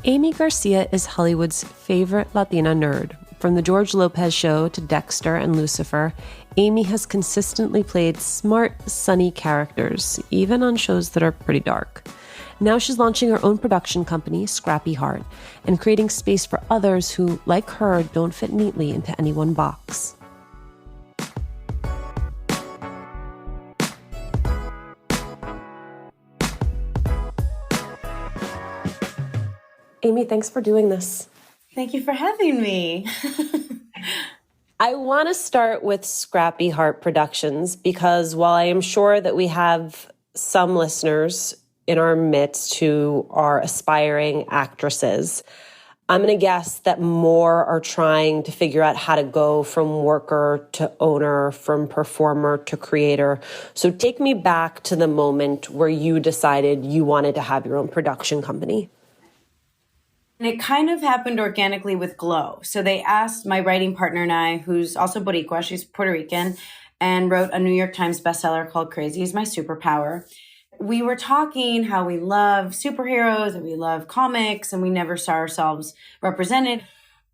Aimee Garcia is Hollywood's favorite Latina nerd. From The George Lopez Show to Dexter and Lucifer, Aimee has consistently played smart, sunny characters, even on shows that are pretty dark. Now she's launching her own production company, Scrappy Heart, and creating space for others who, like her, don't fit neatly into any one box. Aimee, thanks for doing this. Thank you for having me. I want to start with Scrappy Heart Productions because while I am sure that we have some listeners in our midst who are aspiring actresses, I'm going to guess that more are trying to figure out how to go from worker to owner, from performer to creator. So take me back to the moment where you decided you wanted to have your own production company. And it kind of happened organically with Glow. So they asked my writing partner and I, who's also Boricua, she's Puerto Rican, and wrote a New York Times bestseller called Crazy is My Superpower. We were talking how we love superheroes and we love comics and we never saw ourselves represented.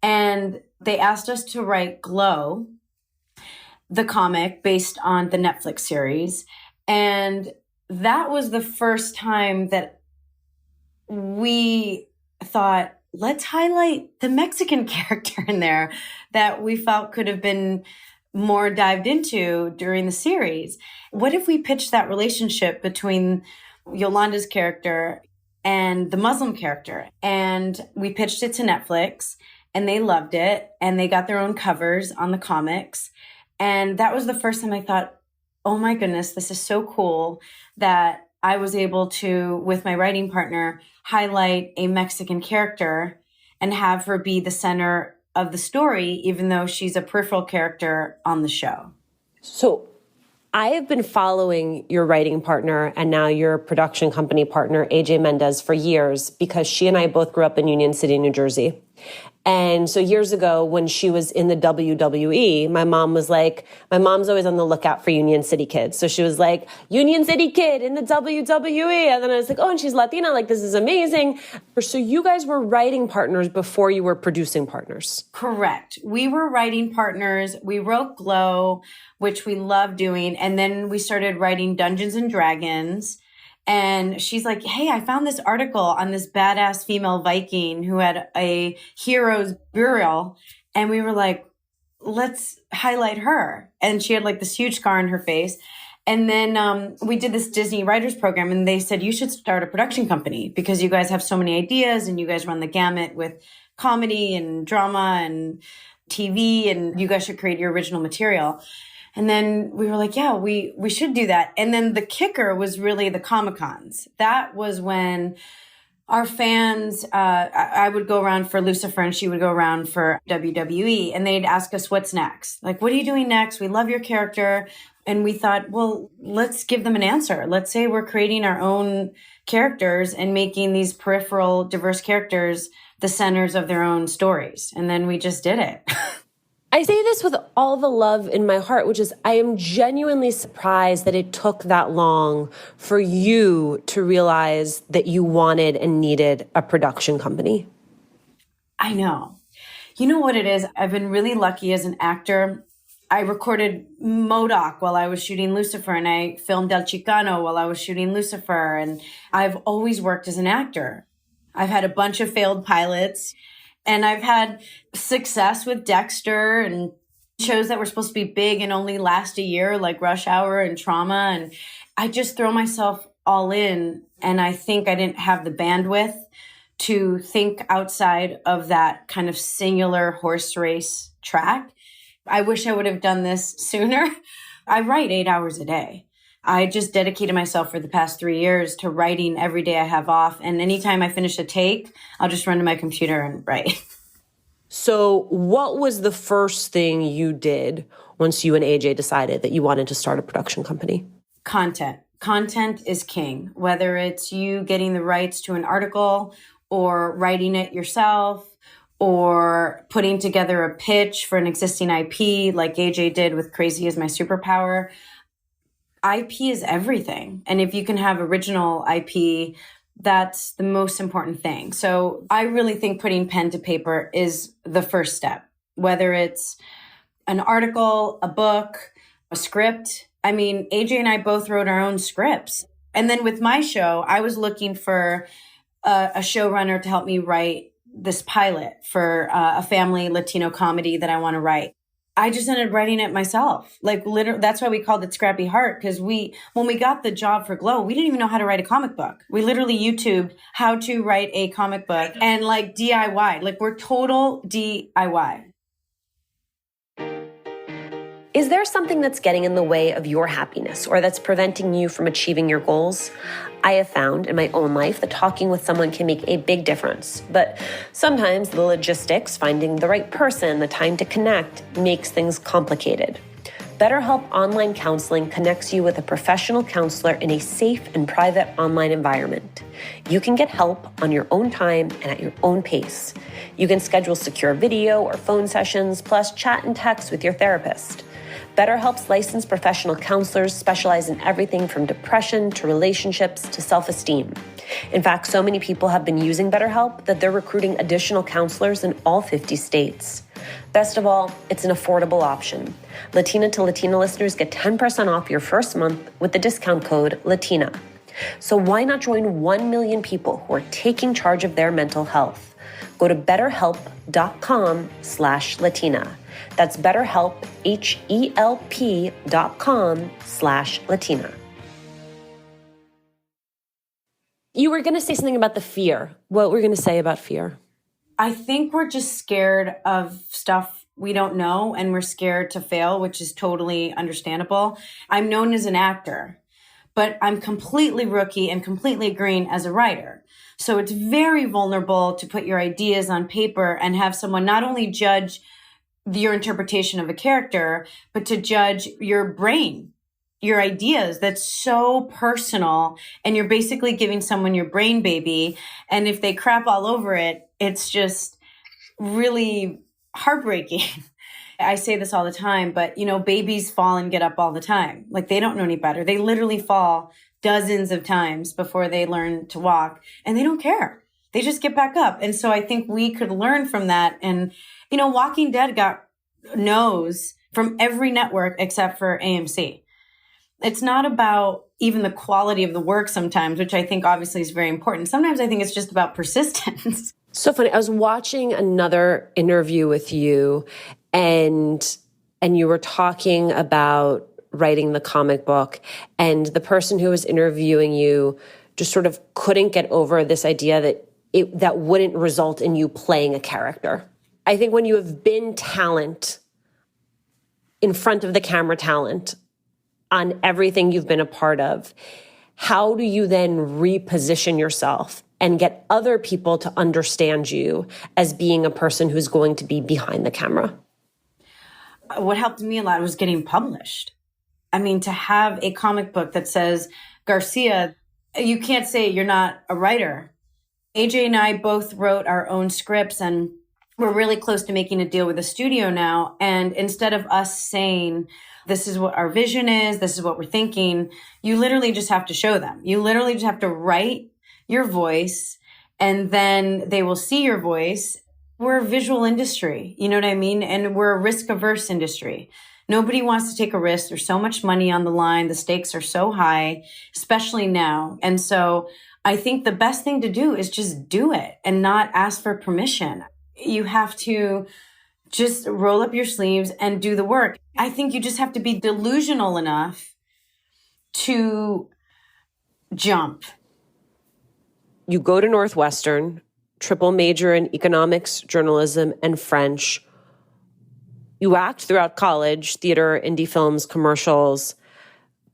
And they asked us to write Glow, the comic based on the Netflix series. And that was the first time that we thought, let's highlight the Mexican character in there that we felt could have been more dived into during the series. What if we pitched that relationship between Yolanda's character and the Muslim character? And we pitched it to Netflix and they loved it and they got their own covers on the comics. And that was the first time I thought, oh my goodness, this is so cool that I was able to, with my writing partner, highlight a Mexican character and have her be the center of the story, even though she's a peripheral character on the show. So I have been following your writing partner and now your production company partner, Alicia Menendez, for years because she and I both grew up in Union City, New Jersey. And so years ago, when she was in the WWE, my mom's always on the lookout for Union City kids. So she was like, Union City kid in the WWE. And then I was like, oh, and she's Latina. Like, this is amazing. So you guys were writing partners before you were producing partners. Correct. We were writing partners. We wrote Glow, which we love doing. And then we started writing Dungeons and Dragons. And she's like, hey, I found this article on this badass female Viking who had a hero's burial. And we were like, let's highlight her. And she had like this huge scar on her face. And then we did this Disney writers program and they said, you should start a production company because you guys have so many ideas and you guys run the gamut with comedy and drama and TV and you guys should create your original material. And then we were like, yeah, we should do that. And then the kicker was really the Comic-Cons. That was when our fans, I would go around for Lucifer and she would go around for WWE. And they'd ask us, what's next? Like, what are you doing next? We love your character. And we thought, well, let's give them an answer. Let's say we're creating our own characters and making these peripheral, diverse characters the centers of their own stories. And then we just did it. I say this with all the love in my heart, which is I am genuinely surprised that it took that long for you to realize that you wanted and needed a production company. I know. You know what it is? I've been really lucky as an actor. I recorded MODOK while I was shooting Lucifer, and I filmed El Chicano while I was shooting Lucifer. And I've always worked as an actor. I've had a bunch of failed pilots. And I've had success with Dexter and shows that were supposed to be big and only last a year, like Rush Hour and Trauma. And I just throw myself all in. And I think I didn't have the bandwidth to think outside of that kind of singular horse race track. I wish I would have done this sooner. I write 8 hours a day. I just dedicated myself for the past 3 years to writing every day I have off. And anytime I finish a take, I'll just run to my computer and write. So what was the first thing you did once you and AJ decided that you wanted to start a production company? Content. Content is king. Whether it's you getting the rights to an article or writing it yourself or putting together a pitch for an existing IP like AJ did with Crazy is My Superpower. IP is everything. And if you can have original IP That's the most important thing. So I really think putting pen to paper is the first step, whether it's an article, a book, a script. I mean, AJ and I both wrote our own scripts. And then with my show, I was looking for a showrunner to help me write this pilot for a family Latino comedy that I want to write. I just ended up writing it myself. Like literally, that's why we called it Scrappy Heart. Because when we got the job for Glow, we didn't even know how to write a comic book. We literally YouTubed how to write a comic book and like DIY. Like we're total DIY. Is there something that's getting in the way of your happiness or that's preventing you from achieving your goals? I have found in my own life that talking with someone can make a big difference, but sometimes the logistics, finding the right person, the time to connect, makes things complicated. BetterHelp Online Counseling connects you with a professional counselor in a safe and private online environment. You can get help on your own time and at your own pace. You can schedule secure video or phone sessions, plus chat and text with your therapist. BetterHelp's licensed professional counselors specialize in everything from depression to relationships to self-esteem. In fact, so many people have been using BetterHelp that they're recruiting additional counselors in all 50 states. Best of all, it's an affordable option. Latina to Latina listeners get 10% off your first month with the discount code LATINA. So why not join 1 million people who are taking charge of their mental health? Go to betterhelp.com/Latina. That's BetterHelp, HELP.com/Latina. You were going to say something about the fear. What were you going to say about fear? I think we're just scared of stuff we don't know, and we're scared to fail, which is totally understandable. I'm known as an actor, but I'm completely rookie and completely green as a writer. So it's very vulnerable to put your ideas on paper and have someone not only judge your interpretation of a character, but to judge your brain, your ideas. That's so personal. And you're basically giving someone your brain baby. And if they crap all over it, it's just really heartbreaking. I say this all the time, but babies fall and get up all the time. Like they don't know any better. They literally fall dozens of times before they learn to walk, and they don't care. They just get back up. And so I think we could learn from that. And, Walking Dead got no's from every network except for AMC. It's not about even the quality of the work sometimes, which I think obviously is very important. Sometimes I think it's just about persistence. So funny. I was watching another interview with you and you were talking about writing the comic book, and the person who was interviewing you just sort of couldn't get over this idea that that wouldn't result in you playing a character. I think when you have been talent in front of the camera, talent on everything you've been a part of, how do you then reposition yourself and get other people to understand you as being a person who's going to be behind the camera? What helped me a lot was getting published. I mean, to have a comic book that says, Garcia, you can't say you're not a writer. AJ and I both wrote our own scripts, and we're really close to making a deal with a studio now. And instead of us saying, this is what our vision is, this is what we're thinking, you literally just have to show them. You literally just have to write your voice, and then they will see your voice. We're a visual industry, you know what I mean? And we're a risk-averse industry. Nobody wants to take a risk. There's so much money on the line. The stakes are so high, especially now. And so I think the best thing to do is just do it and not ask for permission. You have to just roll up your sleeves and do the work. I think you just have to be delusional enough to jump. You go to Northwestern, triple major in economics, journalism, and French. You act throughout college, theater, indie films, commercials.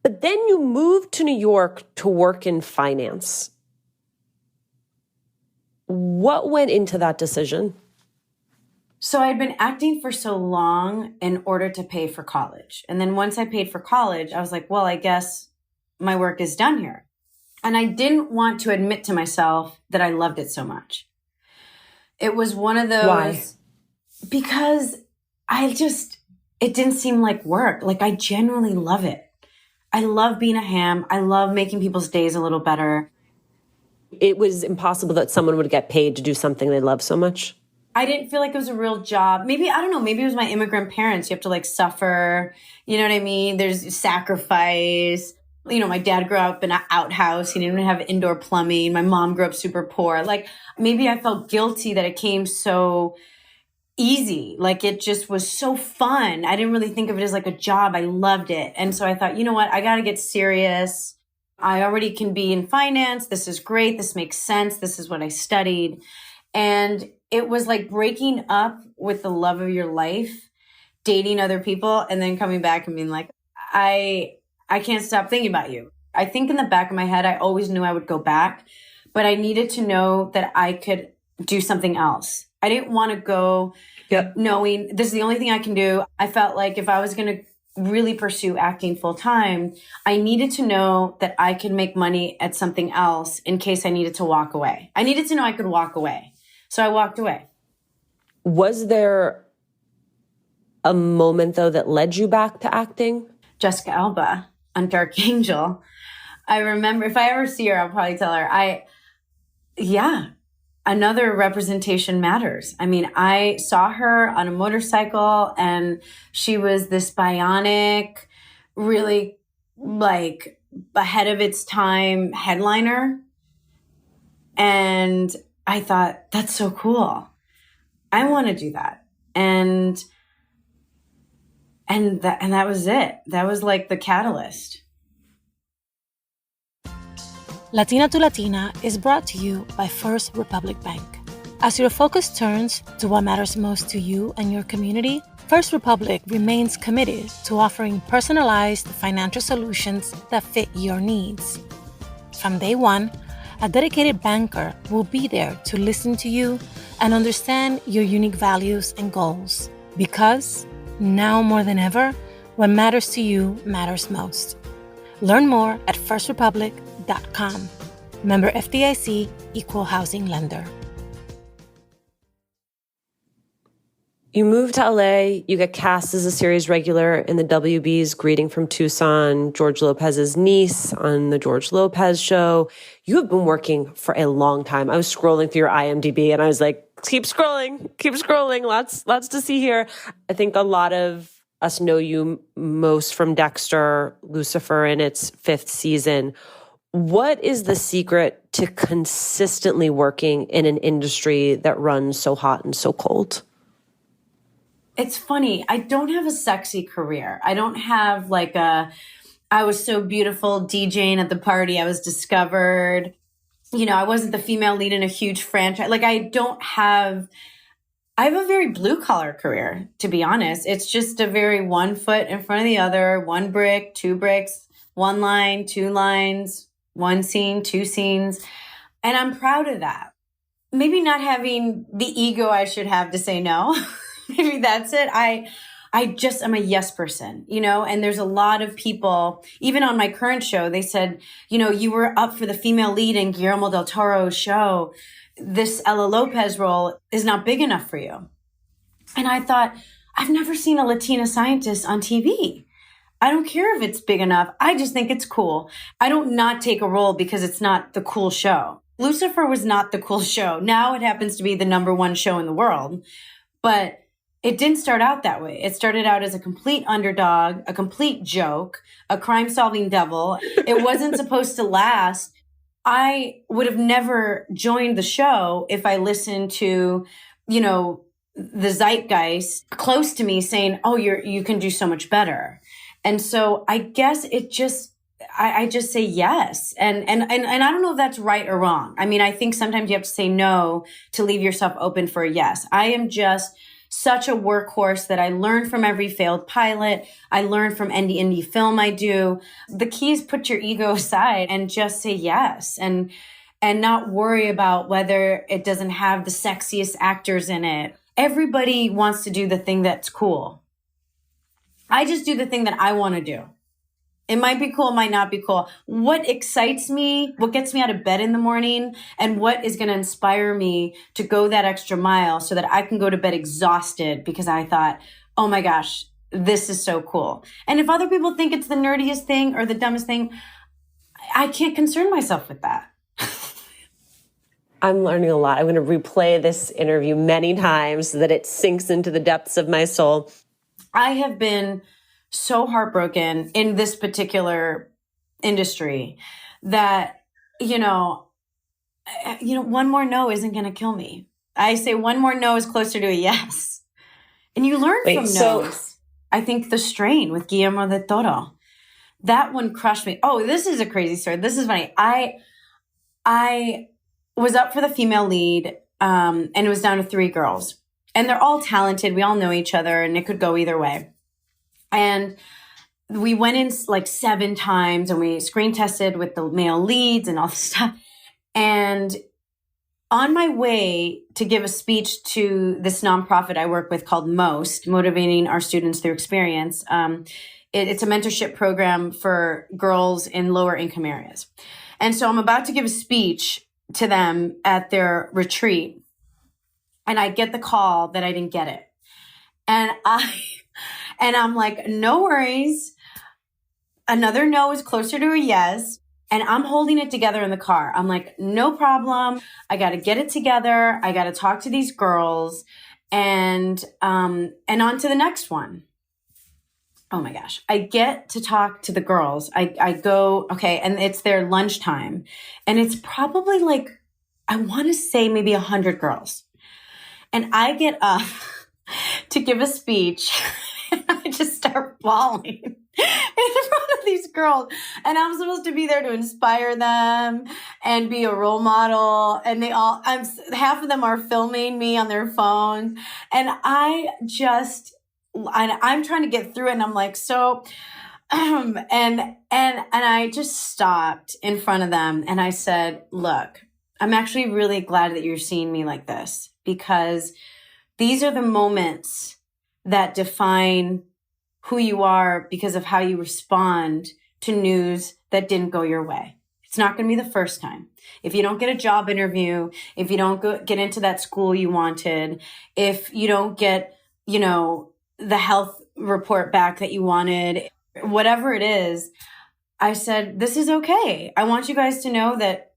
But then you moved to New York to work in finance. What went into that decision? So I'd been acting for so long in order to pay for college. And then once I paid for college, I was like, well, I guess my work is done here. And I didn't want to admit to myself that I loved it so much. It was one of those... Why? Because it didn't seem like work. Like I genuinely love it. I love being a ham. I love making people's days a little better. It was impossible that someone would get paid to do something they love so much. I didn't feel like it was a real job. Maybe, I don't know, maybe it was my immigrant parents. You have to like suffer. You know what I mean? There's sacrifice. You know, my dad grew up in an outhouse. He didn't even have indoor plumbing. My mom grew up super poor. Like maybe I felt guilty that it came so easy. Like it just was so fun. I didn't really think of it as like a job. I loved it. And so I thought, you know what? I got to get serious. I already can be in finance. This is great. This makes sense. This is what I studied. And it was like breaking up with the love of your life, dating other people, and then coming back and being like, I can't stop thinking about you. I think in the back of my head, I always knew I would go back, but I needed to know that I could do something else. I didn't want to go knowing this is the only thing I can do. I felt like if I was going to really pursue acting full time, I needed to know that I could make money at something else in case I needed to walk away. I needed to know I could walk away. So I walked away. Was there a moment, though, that led you back to acting? Jessica Alba on Dark Angel. I remember, if I ever see her, I'll probably tell her, another representation matters. I mean, I saw her on a motorcycle and she was this bionic, really like ahead of its time headliner. And I thought, that's so cool. I want to do that. And that was it. That was like the catalyst. Latina to Latina is brought to you by First Republic Bank. As your focus turns to what matters most to you and your community, First Republic remains committed to offering personalized financial solutions that fit your needs. From day one, a dedicated banker will be there to listen to you and understand your unique values and goals. Because now more than ever, what matters to you matters most. Learn more at firstrepublic.com. Member FDIC, Equal Housing Lender. You move to LA, you get cast as a series regular in the WB's Greeting from Tucson, George Lopez's niece on the George Lopez show. You have been working for a long time. I was scrolling through your IMDb and I was like, keep scrolling. Lots to see here. I think a lot of us know you most from Dexter, Lucifer in its 5th season. What is the secret to consistently working in an industry that runs so hot and so cold? It's funny. I don't have a sexy career. I don't have like I was so beautiful DJing at the party. I was discovered. You know, I wasn't the female lead in a huge franchise. Like I have a very blue collar career, to be honest. It's just a very one foot in front of the other, 1 brick, 2 bricks, 1 line, 2 lines, 1 scene, 2 scenes. And I'm proud of that. Maybe not having the ego I should have to say no. Maybe that's it. I'm a yes person, you know, and there's a lot of people, even on my current show, they said, you know, you were up for the female lead in Guillermo del Toro's show. This Ella Lopez role is not big enough for you. And I thought, I've never seen a Latina scientist on TV. I don't care if it's big enough. I just think it's cool. I don't not take a role because it's not the cool show. Lucifer was not the cool show. Now it happens to be the #1 show in the world. But it didn't start out that way. It started out as a complete underdog, a complete joke, a crime-solving devil. It wasn't supposed to last. I would have never joined the show if I listened to, you know, the zeitgeist close to me saying, oh, you can do so much better. And so I guess I just say yes. And I don't know if that's right or wrong. I mean, I think sometimes you have to say no to leave yourself open for a yes. I am just such a workhorse that I learn from every failed pilot. I learn from indie film I do. The key is put your ego aside and just say yes and not worry about whether it doesn't have the sexiest actors in it. Everybody wants to do the thing that's cool. I just do the thing that I want to do. It might be cool, might not be cool. What excites me, what gets me out of bed in the morning, and what is going to inspire me to go that extra mile so that I can go to bed exhausted because I thought, oh my gosh, this is so cool. And if other people think it's the nerdiest thing or the dumbest thing, I can't concern myself with that. I'm learning a lot. I'm going to replay this interview many times so that it sinks into the depths of my soul. I have been so heartbroken in this particular industry that, one more no isn't going to kill me. I say one more no is closer to a yes. And you learn from no's. I think The Strain with Guillermo del Toro, that one crushed me. Oh, this is a crazy story. This is funny. I was up for the female lead, and it was down to 3 girls. And they're all talented. We all know each other, and it could go either way. And we went in like 7 times, and we screen tested with the male leads and all this stuff. And on my way to give a speech to this nonprofit I work with called MOST, Motivating Our Students Through Experience. It's a mentorship program for girls in lower income areas. And so I'm about to give a speech to them at their retreat. And I get the call that I didn't get it. And I'm like, no worries. Another no is closer to a yes. And I'm holding it together in the car. I'm like, no problem. I got to get it together. I got to talk to these girls and on to the next one. Oh my gosh. I get to talk to the girls. I go, okay. And it's their lunchtime, and it's probably like, I want to say maybe 100 girls. And I get up to give a speech, and I just start bawling in front of these girls. And I'm supposed to be there to inspire them and be a role model. And half of them are filming me on their phones. And I'm trying to get through it. And I'm like, and I just stopped in front of them. And I said, look, I'm actually really glad that you're seeing me like this, because these are the moments that define who you are because of how you respond to news that didn't go your way. It's not going to be the first time. If you don't get a job interview, if you don't get into that school you wanted, if you don't get, the health report back that you wanted, whatever it is, I said, this is okay. I want you guys to know that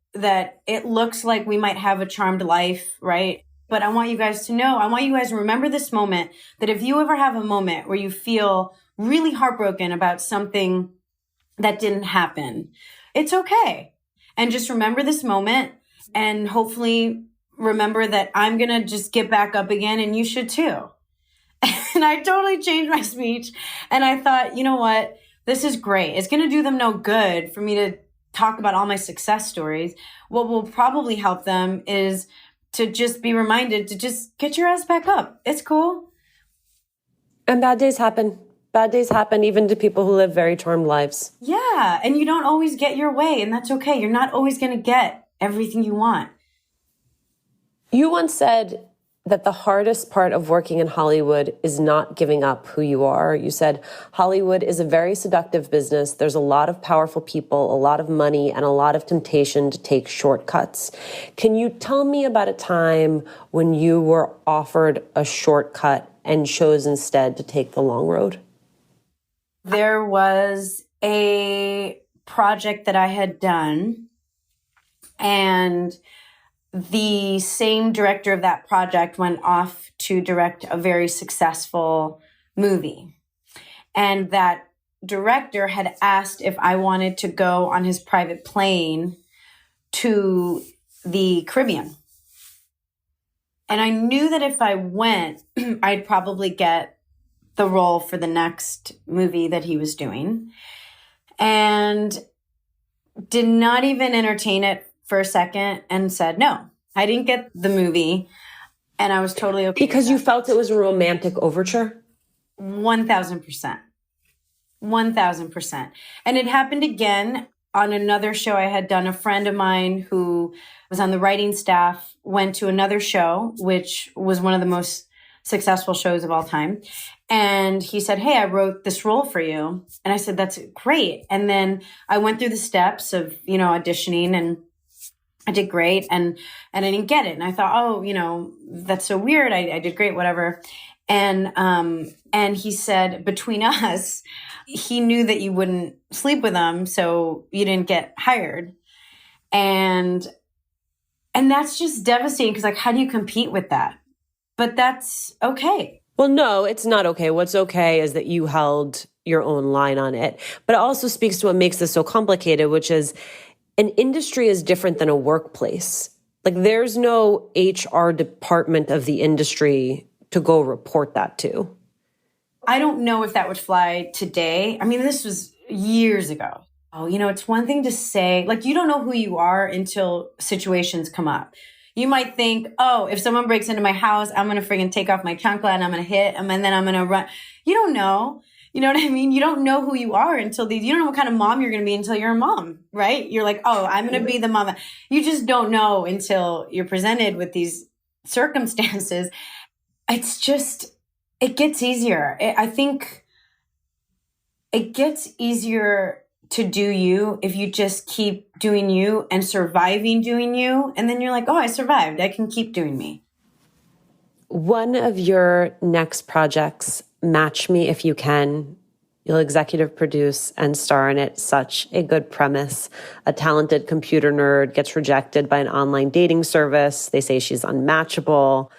it looks like we might have a charmed life, right? But I want you guys to know, I want you guys to remember this moment, that if you ever have a moment where you feel really heartbroken about something that didn't happen, it's okay. And just remember this moment, and hopefully remember that I'm going to just get back up again, and you should too. And I totally changed my speech. And I thought, you know what? This is great. It's going to do them no good for me to talk about all my success stories. What will probably help them is to just be reminded to just get your ass back up. It's cool. And bad days happen. Bad days happen even to people who live very charmed lives. Yeah. And you don't always get your way, and that's okay. You're not always going to get everything you want. You once said that the hardest part of working in Hollywood is not giving up who you are. You said Hollywood is a very seductive business. There's a lot of powerful people, a lot of money, and a lot of temptation to take shortcuts. Can you tell me about a time when you were offered a shortcut and chose instead to take the long road? There was a project that I had done, and the same director of that project went off to direct a very successful movie. And that director had asked if I wanted to go on his private plane to the Caribbean. And I knew that if I went, I'd probably get the role for the next movie that he was doing. And did not even entertain it for a second and said, no, I didn't get the movie. And I was totally okay. Because you felt it was a romantic overture? 1,000%. 1,000%. And it happened again on another show I had done. A friend of mine who was on the writing staff went to another show, which was one of the most successful shows of all time. And he said, hey, I wrote this role for you. And I said, that's great. And then I went through the steps of, auditioning, and I did great. And I didn't get it. And I thought, oh, that's so weird. I did great, whatever. And he said, between us, he knew that you wouldn't sleep with him, so you didn't get hired. And And that's just devastating because like, how do you compete with that? But that's okay. Well, no, it's not okay. What's okay is that you held your own line on it. But it also speaks to what makes this so complicated, which is an industry is different than a workplace. Like there's no HR department of the industry to go report that to. I don't know if that would fly today. I mean, this was years ago. Oh, it's one thing to say, like, you don't know who you are until situations come up. You might think, oh, if someone breaks into my house, I'm going to friggin' take off my chancla and I'm going to hit them and then I'm going to run. You don't know. You know what I mean? You don't know who you are until you don't know what kind of mom you're going to be until you're a mom, right? You're like, oh, I'm going to be the mom. You just don't know until you're presented with these circumstances. It's just, it gets easier. I think it gets easier to do you if you just keep doing you and surviving doing you. And then you're like, oh, I survived. I can keep doing me. One of your next projects, Match Me If You Can, you'll executive produce and star in it. Such a good premise. A talented computer nerd gets rejected by an online dating service. They say she's unmatchable.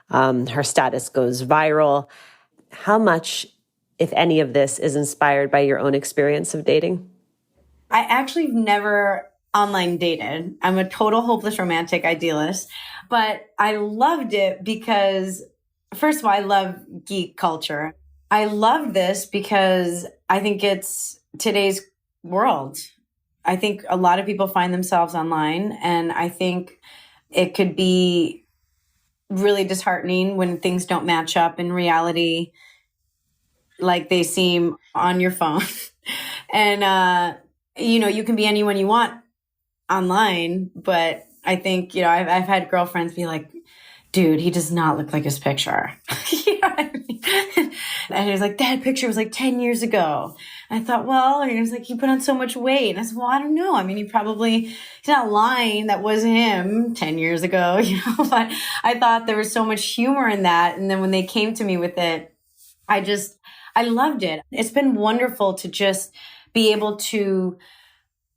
Her status goes viral. How much, if any of this, is inspired by your own experience of dating? I actually never online dated. I'm a total hopeless romantic idealist, but I loved it because, first of all, I love geek culture. I love this because I think it's today's world. I think a lot of people find themselves online, and I think it could be really disheartening when things don't match up in reality like they seem on your phone. And, you can be anyone you want online, but I think, I've had girlfriends be like, dude, he does not look like his picture. You know what I mean? And he was like, that picture was like 10 years ago. And I thought, well, and he was like, he put on so much weight. And I said, well, I don't know. I mean, he's not lying. That wasn't him 10 years ago, but I thought there was so much humor in that. And then when they came to me with it, I loved it. It's been wonderful to just be able to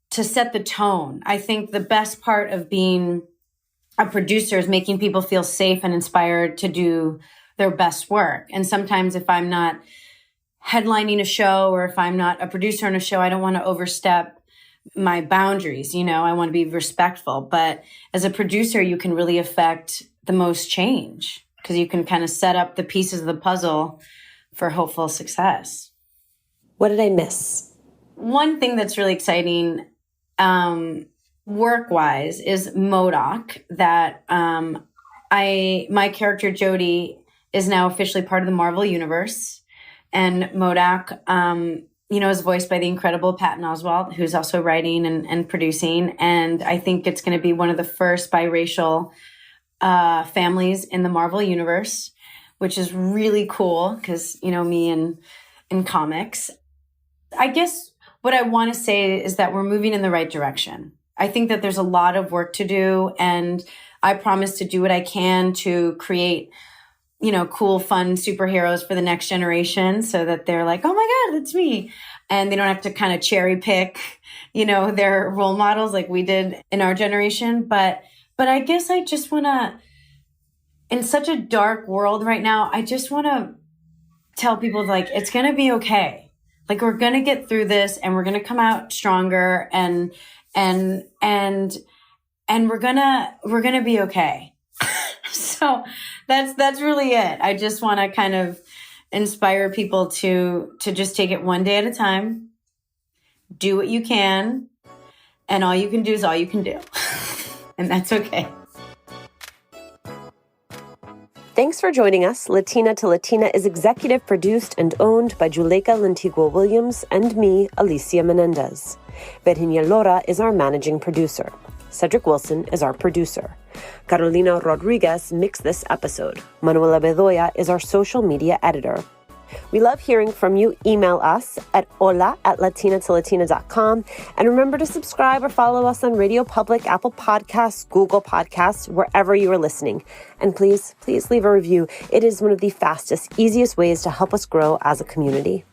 set the tone. I think the best part of being a producer is making people feel safe and inspired to do their best work. And sometimes if I'm not headlining a show or if I'm not a producer on a show, I don't want to overstep my boundaries. I want to be respectful. But as a producer, you can really affect the most change because you can kind of set up the pieces of the puzzle for hopeful success. What did I miss? One thing that's really exciting work-wise is MODOK, that my character Jodie is now officially part of the Marvel Universe. And MODOK, is voiced by the incredible Patton Oswalt, who's also writing and producing. And I think it's going to be one of the first biracial families in the Marvel Universe, which is really cool because, me in comics. I guess what I want to say is that we're moving in the right direction. I think that there's a lot of work to do, and I promise to do what I can to create, cool, fun superheroes for the next generation so that they're like, oh my God, that's me. And they don't have to kind of cherry pick, their role models like we did in our generation. But I guess I just want to, in such a dark world right now, I just want to tell people like, it's going to be okay. Like we're going to get through this and we're going to come out stronger and we're going to be okay. So that's really it. I just want to kind of inspire people to just take it one day at a time, do what you can, and all you can do is all you can do. And that's okay. Thanks for joining us. Latina to Latina is executive produced and owned by Juleka Lantigua Williams and me, Alicia Menendez. Virginia Lora is our managing producer. Cedric Wilson is our producer. Carolina Rodriguez mixed this episode. Manuela Bedoya is our social media editor. We love hearing from you. Email us at hola@latinatolatina.com. And remember to subscribe or follow us on Radio Public, Apple Podcasts, Google Podcasts, wherever you are listening. And please leave a review. It is one of the fastest, easiest ways to help us grow as a community.